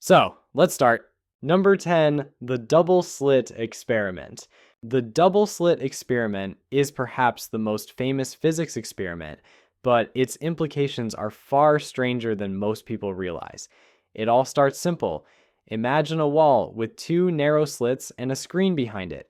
So let's start. Number 10, the Double-Slit Experiment. The Double-Slit Experiment is perhaps the most famous physics experiment, but its implications are far stranger than most people realize. It all starts simple. Imagine a wall with two narrow slits and a screen behind it.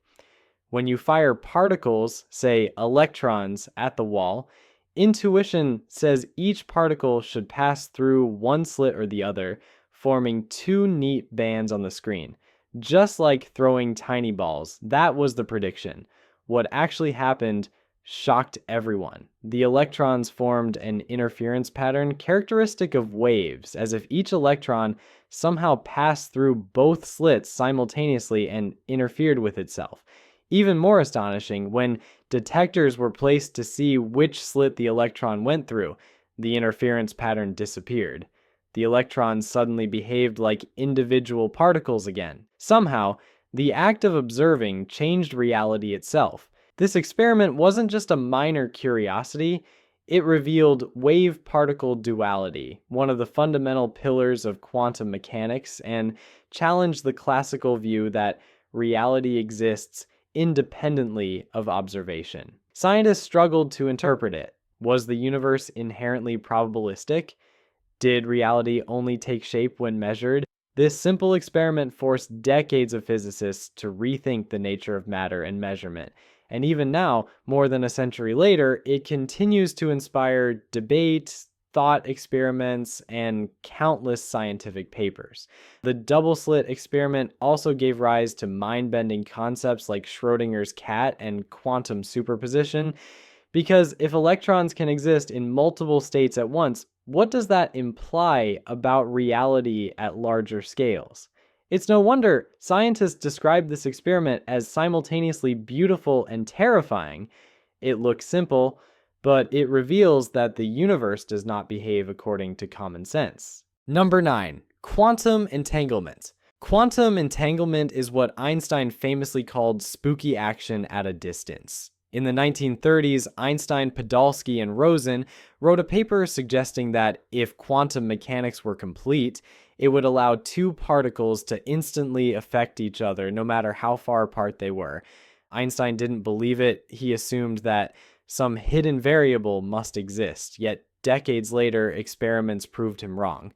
When you fire particles, say electrons, at the wall, intuition says each particle should pass through one slit or the other, forming two neat bands on the screen. Just like throwing tiny balls, that was the prediction. What actually happened shocked everyone. The electrons formed an interference pattern characteristic of waves, as if each electron somehow passed through both slits simultaneously and interfered with itself. Even more astonishing, when detectors were placed to see which slit the electron went through, the interference pattern disappeared. The electrons suddenly behaved like individual particles again. Somehow, the act of observing changed reality itself. This experiment wasn't just a minor curiosity, it revealed wave-particle duality, one of the fundamental pillars of quantum mechanics, and challenged the classical view that reality exists independently of observation. Scientists struggled to interpret it. Was the universe inherently probabilistic? Did reality only take shape when measured? This simple experiment forced decades of physicists to rethink the nature of matter and measurement. And even now, more than a century later, it continues to inspire debate, thought experiments, and countless scientific papers. The double-slit experiment also gave rise to mind-bending concepts like Schrödinger's cat and quantum superposition, because if electrons can exist in multiple states at once, what does that imply about reality at larger scales? It's no wonder scientists describe this experiment as simultaneously beautiful and terrifying. It looks simple, but it reveals that the universe does not behave according to common sense. Number 9, quantum entanglement. Quantum entanglement is what Einstein famously called spooky action at a distance. In the 1930s, Einstein, Podolsky, and Rosen wrote a paper suggesting that if quantum mechanics were complete, it would allow two particles to instantly affect each other no matter how far apart they were. Einstein didn't believe it. He assumed that some hidden variable must exist, yet decades later, experiments proved him wrong.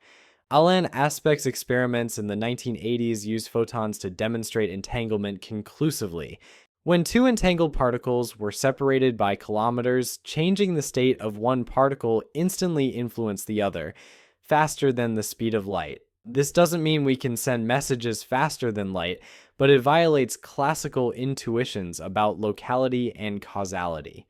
Alain Aspect's experiments in the 1980s used photons to demonstrate entanglement conclusively. When two entangled particles were separated by kilometers, changing the state of one particle instantly influenced the other, faster than the speed of light. This doesn't mean we can send messages faster than light, but it violates classical intuitions about locality and causality.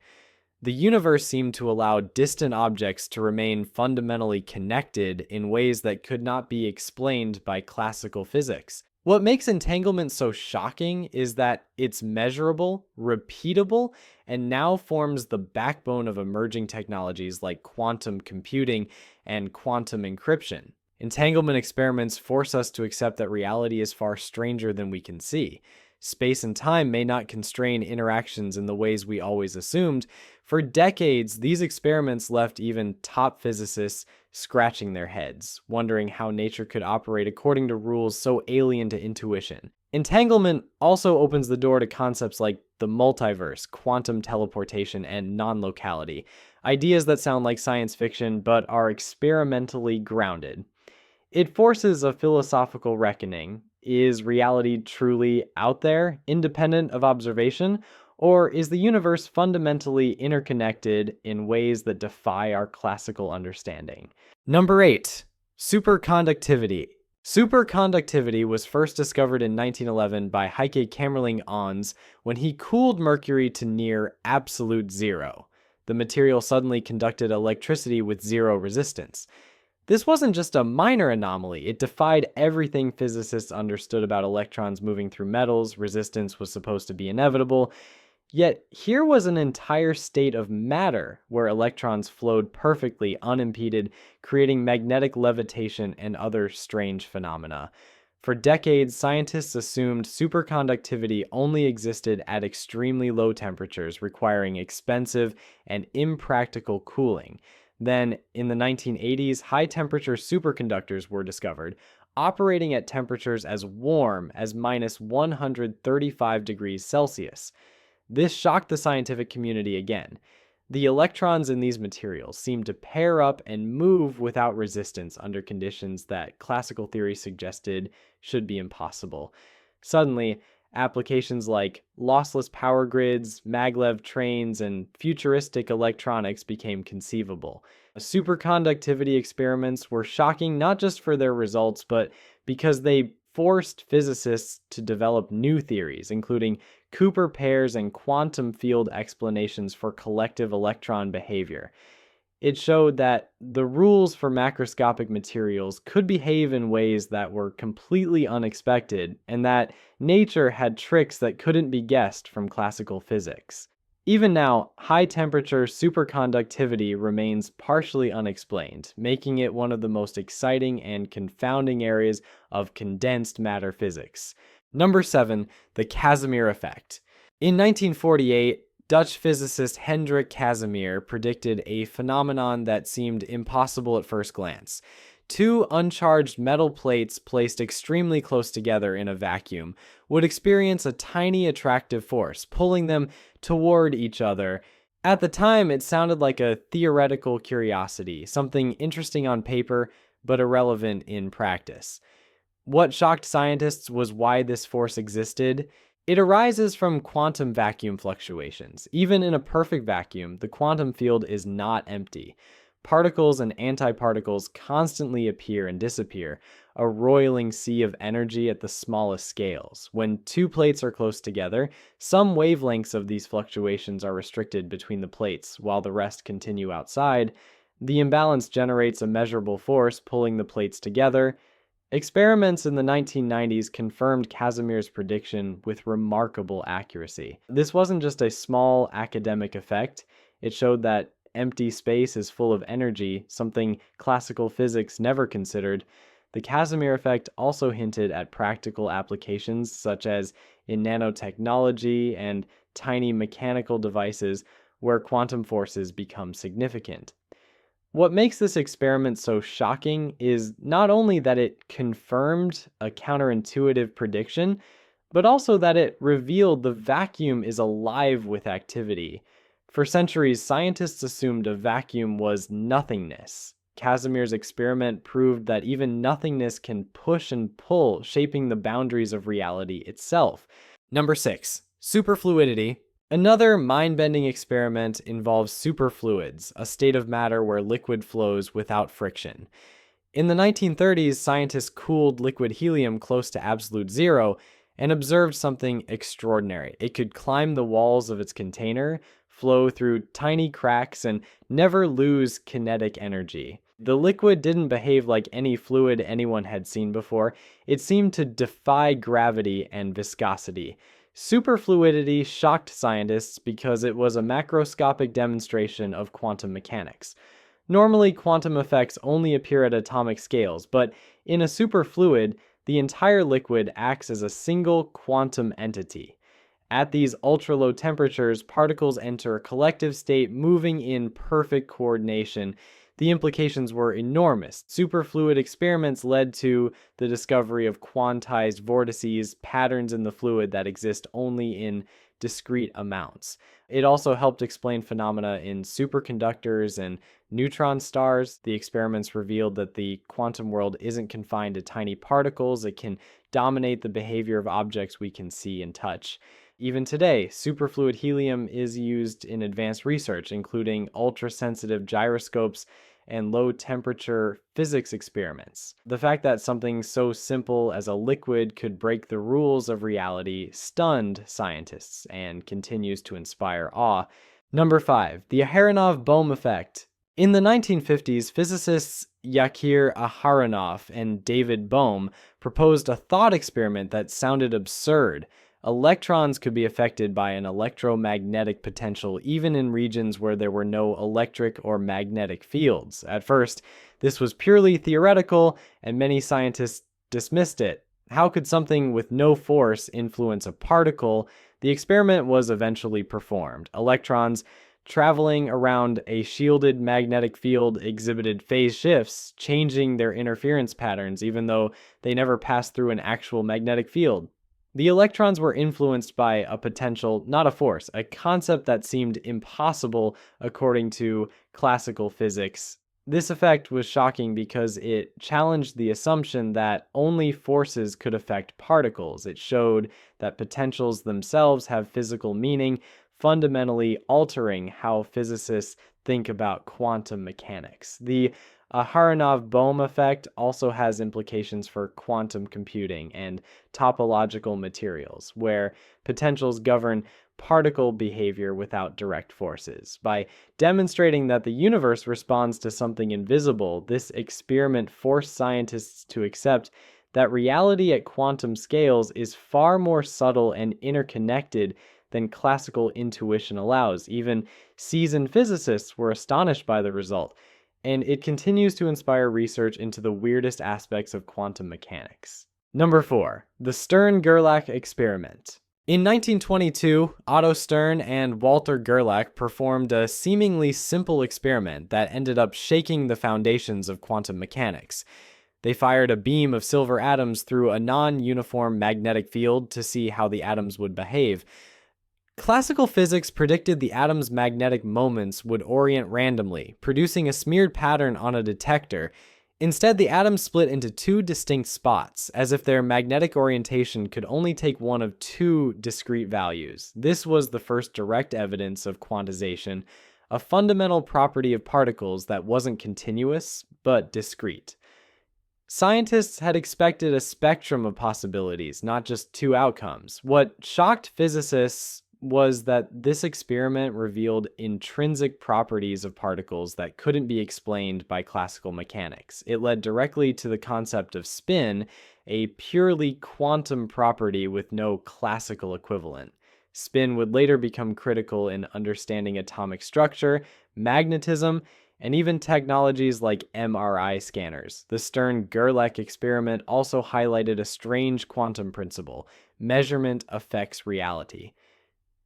The universe seemed to allow distant objects to remain fundamentally connected in ways that could not be explained by classical physics. What makes entanglement so shocking is that it's measurable, repeatable, and now forms the backbone of emerging technologies like quantum computing and quantum encryption. Entanglement experiments force us to accept that reality is far stranger than we can see. Space and time may not constrain interactions in the ways we always assumed. For decades, these experiments left even top physicists scratching their heads, wondering how nature could operate according to rules so alien to intuition. Entanglement also opens the door to concepts like the multiverse, quantum teleportation, and non-locality, ideas that sound like science fiction but are experimentally grounded. It forces a philosophical reckoning. Is reality truly out there, independent of observation? Or is the universe fundamentally interconnected in ways that defy our classical understanding? Number 8, superconductivity. Superconductivity was first discovered in 1911 by Heike Kamerlingh Onnes when he cooled mercury to near absolute zero. The material suddenly conducted electricity with zero resistance. This wasn't just a minor anomaly, it defied everything physicists understood about electrons moving through metals. Resistance was supposed to be inevitable. Yet here was an entire state of matter where electrons flowed perfectly unimpeded, creating magnetic levitation and other strange phenomena. For decades, scientists assumed superconductivity only existed at extremely low temperatures, requiring expensive and impractical cooling. Then, in the 1980s, high-temperature superconductors were discovered, operating at temperatures as warm as minus 135 degrees Celsius. This shocked the scientific community again. The electrons in these materials seem to pair up and move without resistance under conditions that classical theory suggested should be impossible. Suddenly, applications like lossless power grids, maglev trains, and futuristic electronics became conceivable. Superconductivity experiments were shocking not just for their results, but because they forced physicists to develop new theories, including Cooper pairs and quantum field explanations for collective electron behavior. It showed that the rules for macroscopic materials could behave in ways that were completely unexpected, and that nature had tricks that couldn't be guessed from classical physics. Even now, high-temperature superconductivity remains partially unexplained, making it one of the most exciting and confounding areas of condensed matter physics. Number 7, the Casimir Effect. In 1948, Dutch physicist Hendrik Casimir predicted a phenomenon that seemed impossible at first glance. Two uncharged metal plates placed extremely close together in a vacuum would experience a tiny attractive force, pulling them toward each other. At the time, it sounded like a theoretical curiosity, something interesting on paper, but irrelevant in practice. What shocked scientists was why this force existed. It arises from quantum vacuum fluctuations. Even in a perfect vacuum, the quantum field is not empty. Particles and antiparticles constantly appear and disappear, a roiling sea of energy at the smallest scales. When two plates are close together, some wavelengths of these fluctuations are restricted between the plates, while the rest continue outside. The imbalance generates a measurable force pulling the plates together. Experiments in the 1990s confirmed Casimir's prediction with remarkable accuracy. This wasn't just a small academic effect. It showed that empty space is full of energy, something classical physics never considered. The Casimir effect also hinted at practical applications, such as in nanotechnology and tiny mechanical devices where quantum forces become significant. What makes this experiment so shocking is not only that it confirmed a counterintuitive prediction, but also that it revealed the vacuum is alive with activity. For centuries, scientists assumed a vacuum was nothingness. Casimir's experiment proved that even nothingness can push and pull, shaping the boundaries of reality itself. Number 6, superfluidity. Another mind-bending experiment involves superfluids, a state of matter where liquid flows without friction. In the 1930s, scientists cooled liquid helium close to absolute zero and observed something extraordinary. It could climb the walls of its container, flow through tiny cracks, and never lose kinetic energy. The liquid didn't behave like any fluid anyone had seen before. It seemed to defy gravity and viscosity. Superfluidity shocked scientists because it was a macroscopic demonstration of quantum mechanics. Normally, quantum effects only appear at atomic scales, but in a superfluid, the entire liquid acts as a single quantum entity. At these ultra-low temperatures, particles enter a collective state moving in perfect coordination. The implications were enormous. Superfluid experiments led to the discovery of quantized vortices, patterns in the fluid that exist only in discrete amounts. It also helped explain phenomena in superconductors and neutron stars. The experiments revealed that the quantum world isn't confined to tiny particles. It can dominate the behavior of objects we can see and touch. Even today, superfluid helium is used in advanced research, including ultra-sensitive gyroscopes and low-temperature physics experiments. The fact that something so simple as a liquid could break the rules of reality stunned scientists and continues to inspire awe. Number 5, the Aharonov-Bohm Effect. In the 1950s, physicists Yakir Aharonov and David Bohm proposed a thought experiment that sounded absurd. Electrons could be affected by an electromagnetic potential even in regions where there were no electric or magnetic fields. At first, this was purely theoretical, and many scientists dismissed it. How could something with no force influence a particle? The experiment was eventually performed. Electrons Traveling around a shielded magnetic field exhibited phase shifts, changing their interference patterns even though they never passed through an actual magnetic field. The electrons were influenced by a potential, not a force, a concept that seemed impossible according to classical physics. This effect was shocking because it challenged the assumption that only forces could affect particles. It showed that potentials themselves have physical meaning, fundamentally altering how physicists think about quantum mechanics. The Aharonov-Bohm effect also has implications for quantum computing and topological materials, where potentials govern particle behavior without direct forces. By demonstrating that the universe responds to something invisible, this experiment forced scientists to accept that reality at quantum scales is far more subtle and interconnected than classical intuition allows. Even seasoned physicists were astonished by the result, and it continues to inspire research into the weirdest aspects of quantum mechanics. Number 4. The Stern-Gerlach Experiment. In 1922, Otto Stern and Walter Gerlach performed a seemingly simple experiment that ended up shaking the foundations of quantum mechanics. They fired a beam of silver atoms through a non-uniform magnetic field to see how the atoms would behave. Classical physics predicted the atom's magnetic moments would orient randomly, producing a smeared pattern on a detector. Instead, the atoms split into two distinct spots, as if their magnetic orientation could only take one of two discrete values. This was the first direct evidence of quantization, a fundamental property of particles that wasn't continuous, but discrete. Scientists had expected a spectrum of possibilities, not just two outcomes. What shocked physicists was that this experiment revealed intrinsic properties of particles that couldn't be explained by classical mechanics. It led directly to the concept of spin, a purely quantum property with no classical equivalent. Spin would later become critical in understanding atomic structure, magnetism, and even technologies like MRI scanners. The Stern-Gerlach experiment also highlighted a strange quantum principle: measurement affects reality.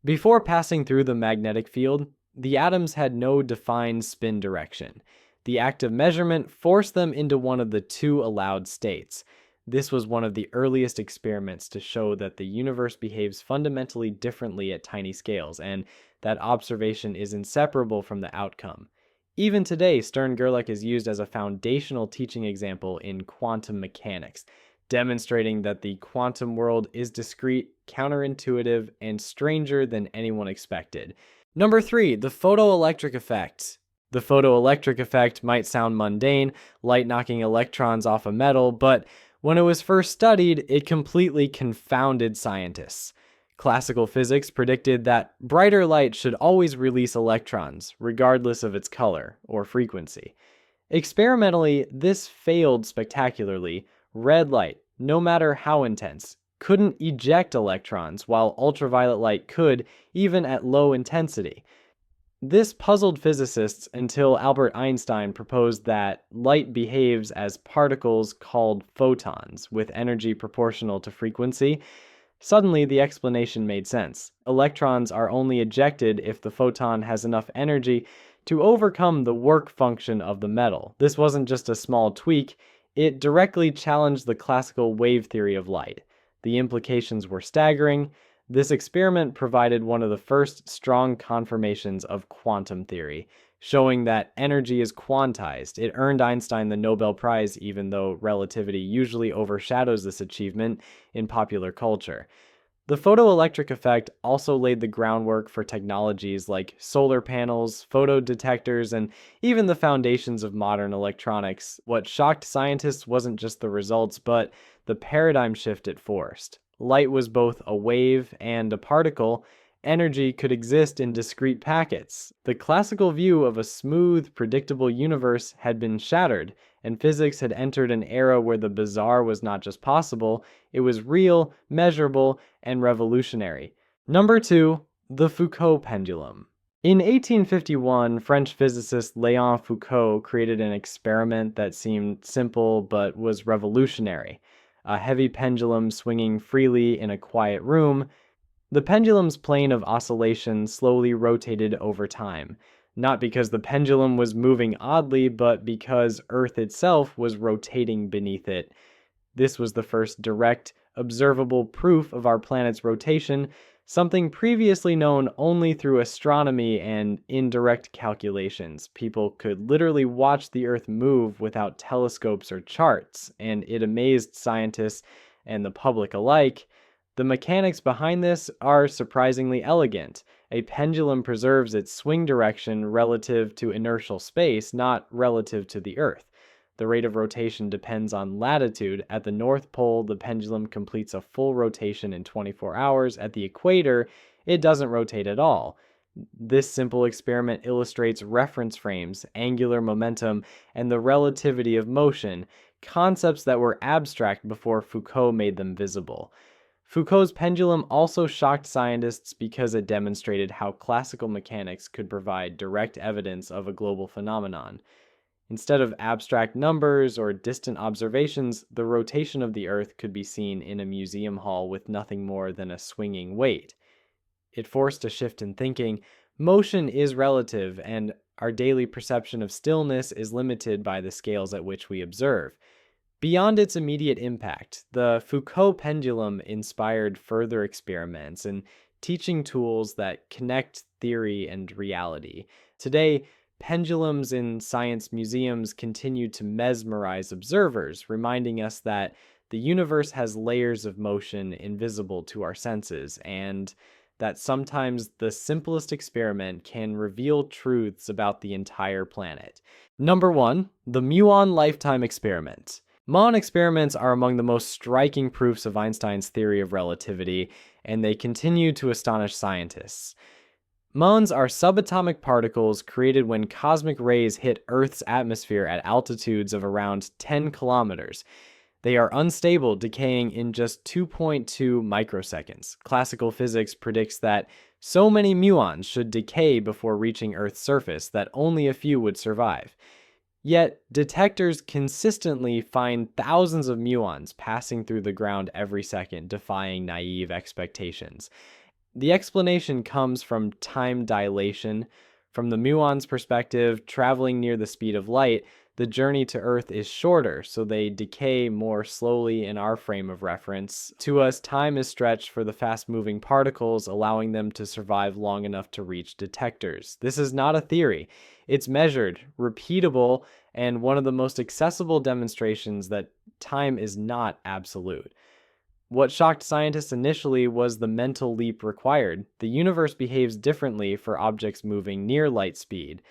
Before passing through the magnetic field, the atoms had no defined spin direction. The act of measurement forced them into one of the two allowed states. This was one of the earliest experiments to show that the universe behaves fundamentally differently at tiny scales, and that observation is inseparable from the outcome. Even today, Stern-Gerlach is used as a foundational teaching example in quantum mechanics, demonstrating that the quantum world is discrete, counterintuitive, and stranger than anyone expected. Number 3, the photoelectric effect. The photoelectric effect might sound mundane, light knocking electrons off a metal, but when it was first studied, it completely confounded scientists. Classical physics predicted that brighter light should always release electrons, regardless of its color or frequency. Experimentally, this failed spectacularly. Red light, no matter how intense, couldn't eject electrons, while ultraviolet light could, even at low intensity. This puzzled physicists until Albert Einstein proposed that light behaves as particles called photons, with energy proportional to frequency. Suddenly, the explanation made sense. Electrons are only ejected if the photon has enough energy to overcome the work function of the metal. This wasn't just a small tweak. It directly challenged the classical wave theory of light. The implications were staggering. This experiment provided one of the first strong confirmations of quantum theory, showing that energy is quantized. It earned Einstein the Nobel Prize, even though relativity usually overshadows this achievement in popular culture. The photoelectric effect also laid the groundwork for technologies like solar panels, photodetectors, and even the foundations of modern electronics. What shocked scientists wasn't just the results, but the paradigm shift it forced. Light was both a wave and a particle. Energy could exist in discrete packets. The classical view of a smooth, predictable universe had been shattered, and physics had entered an era where the bizarre was not just possible, it was real, measurable, and revolutionary. Number 2, the Foucault Pendulum. In 1851, French physicist Léon Foucault created an experiment that seemed simple but was revolutionary. A heavy pendulum swinging freely in a quiet room. The pendulum's plane of oscillation slowly rotated over time, not because the pendulum was moving oddly, but because Earth itself was rotating beneath it. This was the first direct, observable proof of our planet's rotation, something previously known only through astronomy and indirect calculations. People could literally watch the Earth move without telescopes or charts, and it amazed scientists and the public alike. The mechanics behind this are surprisingly elegant. A pendulum preserves its swing direction relative to inertial space, not relative to the Earth. The rate of rotation depends on latitude. At the North Pole, the pendulum completes a full rotation in 24 hours. At the equator, it doesn't rotate at all. This simple experiment illustrates reference frames, angular momentum, and the relativity of motion, concepts that were abstract before Foucault made them visible. Foucault's pendulum also shocked scientists because it demonstrated how classical mechanics could provide direct evidence of a global phenomenon. Instead of abstract numbers or distant observations, the rotation of the Earth could be seen in a museum hall with nothing more than a swinging weight. It forced a shift in thinking. Motion is relative, and our daily perception of stillness is limited by the scales at which we observe. Beyond its immediate impact, the Foucault Pendulum inspired further experiments and teaching tools that connect theory and reality. Today, pendulums in science museums continue to mesmerize observers, reminding us that the universe has layers of motion invisible to our senses, and that sometimes the simplest experiment can reveal truths about the entire planet. Number 1, the Muon Lifetime Experiment. Muon experiments are among the most striking proofs of Einstein's theory of relativity, and they continue to astonish scientists. Muons are subatomic particles created when cosmic rays hit Earth's atmosphere at altitudes of around 10 kilometers. They are unstable, decaying in just 2.2 microseconds. Classical physics predicts that so many muons should decay before reaching Earth's surface that only a few would survive. Yet, detectors consistently find thousands of muons passing through the ground every second, defying naive expectations. The explanation comes from time dilation. From the muon's perspective, traveling near the speed of light, the journey to Earth is shorter, so they decay more slowly in our frame of reference. To us, time is stretched for the fast-moving particles, allowing them to survive long enough to reach detectors. This is not a theory. It's measured, repeatable, and one of the most accessible demonstrations that time is not absolute. What shocked scientists initially was the mental leap required. The universe behaves differently for objects moving near light speed.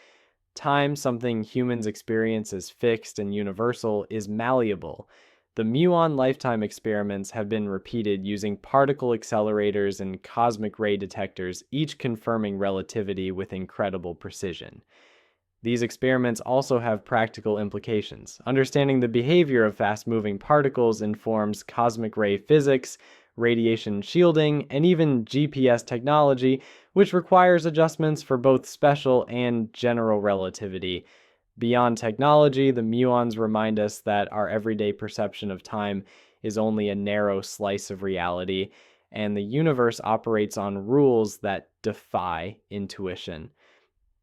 Time, something humans experience as fixed and universal, is malleable. The Muon lifetime experiments have been repeated using particle accelerators and cosmic ray detectors, each confirming relativity with incredible precision. These experiments also have practical implications. Understanding the behavior of fast-moving particles informs cosmic ray physics, radiation shielding, and even GPS technology, which requires adjustments for both special and general relativity. Beyond technology, the muons remind us that our everyday perception of time is only a narrow slice of reality, and the universe operates on rules that defy intuition.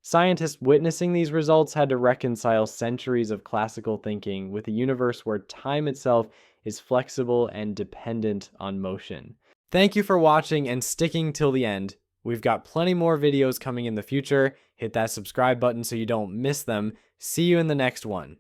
Scientists witnessing these results had to reconcile centuries of classical thinking with a universe where time itself is flexible and dependent on motion. Thank you for watching and sticking till the end. We've got plenty more videos coming in the future. Hit that subscribe button so you don't miss them. See you in the next one.